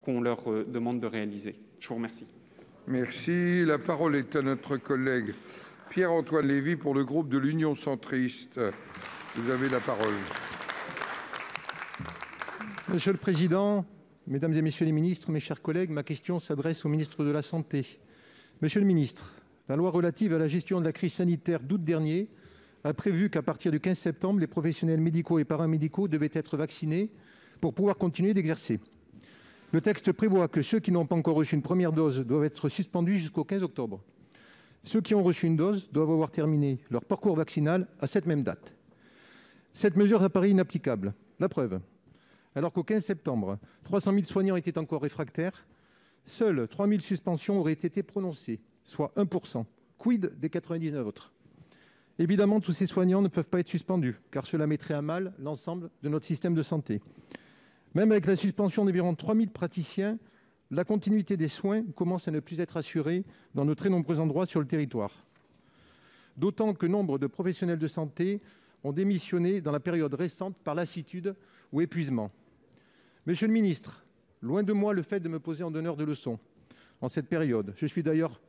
qu'on leur demande de réaliser. Je vous remercie. Merci. La parole est à notre collègue Pierre-Antoine Levi pour le groupe de l'Union centriste. Vous avez la parole. Monsieur le Président, Mesdames et Messieurs les ministres, mes chers collègues, ma question s'adresse au ministre de la Santé. Monsieur le ministre, la loi relative à la gestion de la crise sanitaire d'août dernier a prévu qu'à partir du 15 septembre, les professionnels médicaux et paramédicaux devaient être vaccinés pour pouvoir continuer d'exercer. Le texte prévoit que ceux qui n'ont pas encore reçu une première dose doivent être suspendus jusqu'au 15 octobre. Ceux qui ont reçu une dose doivent avoir terminé leur parcours vaccinal à cette même date. Cette mesure apparaît inapplicable. La preuve, alors qu'au 15 septembre, 300 000 soignants étaient encore réfractaires, seules 3 000 suspensions auraient été prononcées, soit 1%. Quid des 99 autres? Évidemment, tous ces soignants ne peuvent pas être suspendus, car cela mettrait à mal l'ensemble de notre système de santé. Même avec la suspension d'environ 3 000 praticiens, la continuité des soins commence à ne plus être assurée dans de très nombreux endroits sur le territoire. D'autant que nombre de professionnels de santé ont démissionné dans la période récente par lassitude ou épuisement. Monsieur le ministre, loin de moi le fait de me poser en donneur de leçons en cette période. Je suis d'ailleurs,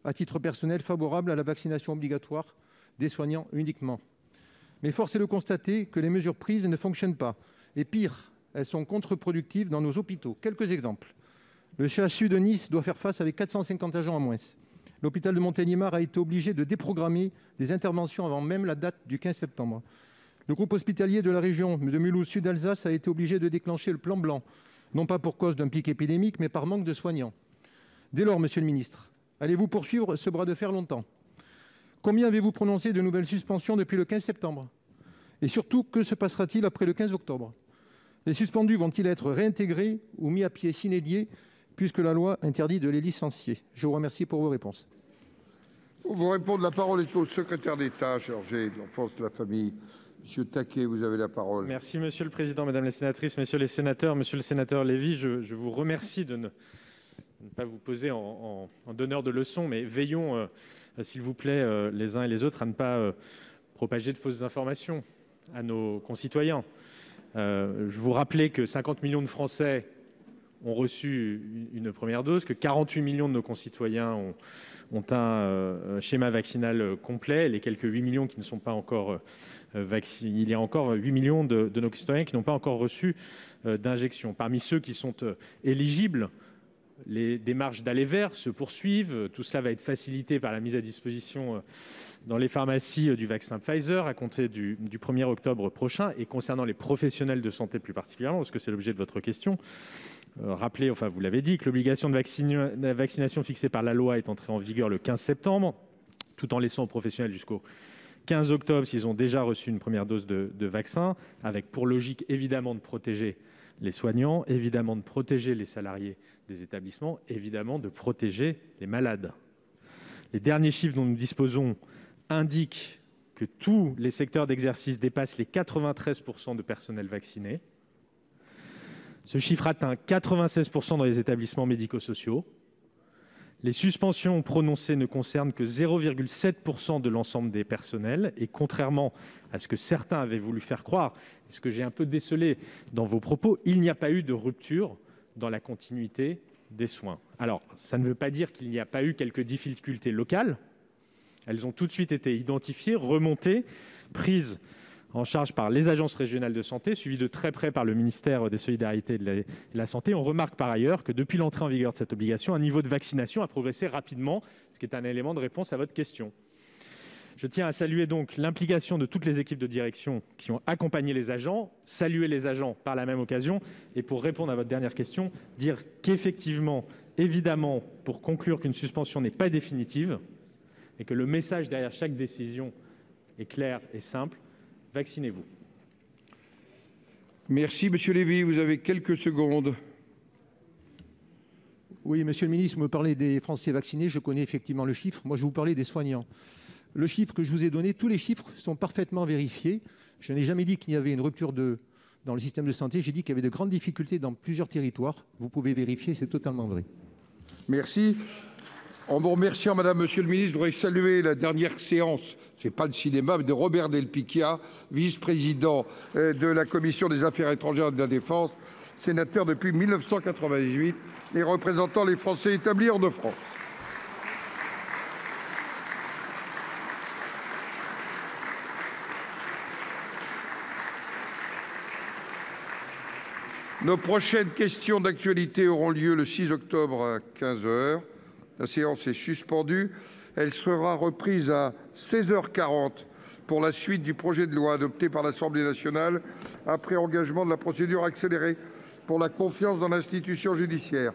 à titre personnel, favorable à la vaccination obligatoire des soignants uniquement. Mais force est de constater que les mesures prises ne fonctionnent pas. Et pire, elles sont contre-productives dans nos hôpitaux. Quelques exemples. Le CHU de Nice doit faire face avec 450 agents en moins. L'hôpital de Montélimar a été obligé de déprogrammer des interventions avant même la date du 15 septembre. Le groupe hospitalier de la région de Mulhouse-Sud-Alsace a été obligé de déclencher le plan blanc, non pas pour cause d'un pic épidémique, mais par manque de soignants. Dès lors, monsieur le ministre, allez-vous poursuivre ce bras de fer longtemps? Combien avez-vous prononcé de nouvelles suspensions depuis le 15 septembre? Et surtout, que se passera-t-il après le 15 octobre? Les suspendus vont-ils être réintégrés ou mis à pied sine die, puisque la loi interdit de les licencier? Je vous remercie pour vos réponses. Pour vous répondre, la parole est au secrétaire d'État chargé de l'enfance et de la famille. Monsieur Taquet, vous avez la parole. Merci, Monsieur le Président, Mesdames les sénatrices, Messieurs les sénateurs. Monsieur le sénateur Lévy, je vous remercie de ne pas vous poser en donneur de leçons, mais veillons, s'il vous plaît, les uns et les autres, à ne pas propager de fausses informations à nos concitoyens. Je vous rappelais que 50 millions de Français ont reçu une première dose, que 48 millions de nos concitoyens ont un schéma vaccinal complet, les quelques 8 millions qui ne sont pas encore vaccinés. Il y a encore 8 millions de nos concitoyens qui n'ont pas encore reçu d'injection. Parmi ceux qui sont éligibles, les démarches d'aller vers se poursuivent. Tout cela va être facilité par la mise à disposition dans les pharmacies du vaccin Pfizer à compter du 1er octobre prochain. Et concernant les professionnels de santé plus particulièrement, parce que c'est l'objet de votre question, rappelez, enfin vous l'avez dit, que l'obligation de vaccination fixée par la loi est entrée en vigueur le 15 septembre, tout en laissant aux professionnels jusqu'au 15 octobre s'ils ont déjà reçu une première dose de vaccin, avec pour logique évidemment de protéger les soignants, évidemment de protéger les salariés des établissements, évidemment de protéger les malades. Les derniers chiffres dont nous disposons indiquent que tous les secteurs d'exercice dépassent les 93% de personnel vacciné. Ce chiffre atteint 96% dans les établissements médico-sociaux. Les suspensions prononcées ne concernent que 0,7% de l'ensemble des personnels et contrairement à ce que certains avaient voulu faire croire, et ce que j'ai un peu décelé dans vos propos, il n'y a pas eu de rupture dans la continuité des soins. Alors, ça ne veut pas dire qu'il n'y a pas eu quelques difficultés locales. Elles ont tout de suite été identifiées, remontées, prises en charge par les agences régionales de santé, suivies de très près par le ministère des Solidarités et de la Santé. On remarque par ailleurs que depuis l'entrée en vigueur de cette obligation, un niveau de vaccination a progressé rapidement, ce qui est un élément de réponse à votre question. Je tiens à saluer donc l'implication de toutes les équipes de direction qui ont accompagné les agents, saluer les agents par la même occasion, et pour répondre à votre dernière question, dire qu'effectivement, évidemment, pour conclure qu'une suspension n'est pas définitive, et que le message derrière chaque décision est clair et simple, vaccinez-vous. Merci, Monsieur Lévy. Vous avez quelques secondes. Oui, Monsieur le ministre, vous me parlez des Français vaccinés. Je connais effectivement le chiffre. Moi, je vous parlais des soignants. Le chiffre que je vous ai donné, tous les chiffres sont parfaitement vérifiés. Je n'ai jamais dit qu'il y avait une rupture dans le système de santé. J'ai dit qu'il y avait de grandes difficultés dans plusieurs territoires. Vous pouvez vérifier, c'est totalement vrai. Merci. En vous remerciant, Madame, Monsieur le Ministre, je voudrais saluer la dernière séance, c'est pas le cinéma, mais de Robert Del Picchia, vice-président de la Commission des Affaires étrangères et de la Défense, sénateur depuis 1998 et représentant les Français établis hors de France. Nos prochaines questions d'actualité auront lieu le 6 octobre à 15 h. La séance est suspendue. Elle sera reprise à 16h40 pour la suite du projet de loi adopté par l'Assemblée nationale après engagement de la procédure accélérée pour la confiance dans l'institution judiciaire.